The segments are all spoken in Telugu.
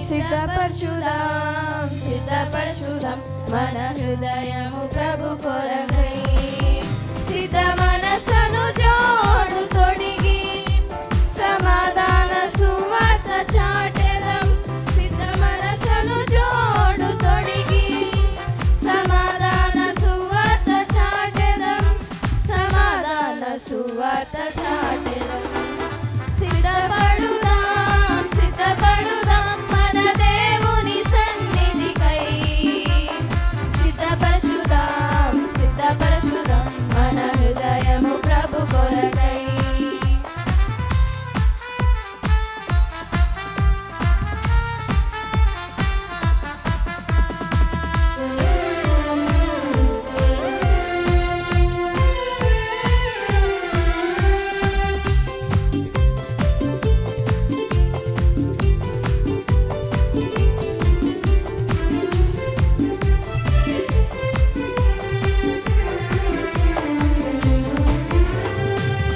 సిద్ధపరచుదాం సిద్ధపరచుదాం మన హృదయము ప్రభు కొరకై. సిద్ధ మనసును జోడు తొడిగి సమాధాన సువార్త చాటెదం. సిద్ధ మనసును జోడు తొడిగి సమాధాన సువార్త చాటెదం. సమాధాన సువార్త చాటెదం. సిద్ధపడుదాం సిద్ధపడుదాం మన దేవుని సన్నిధికై. సిద్ధపరచుదాం సిద్ధపరచుదాం మన హృదయము ప్రభు కొరకై.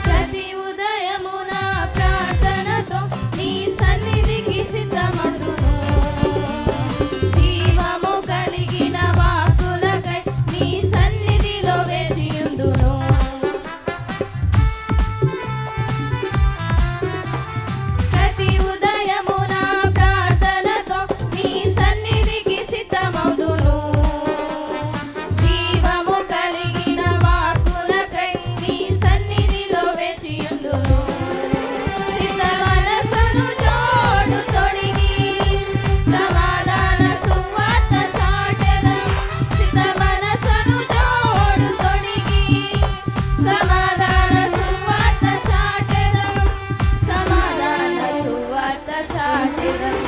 ప్రతి ఉదయమున ప్రార్థనతో నీ సన్నిధికి సిద్ధమగును. జీవము కలిగిన వాక్కులకై నీ సన్నిధిలో వేచియుందును. ప్రతి ఉదయమున ప్రార్థనతో నీ సన్నిధికి సిద్ధమగును. జీవము కలిగిన వాక్కులకై నీ సన్నిధిలో వేచియుందును. సిద్ధ మనసును జోడు తొడిగి సమాధాన సువార్త చాటెదం. సిద్ధ మనసును జోడు తొడిగి సమాధాన సువార్త చాటెదం. సమాధాన సువార్త చాటెదం.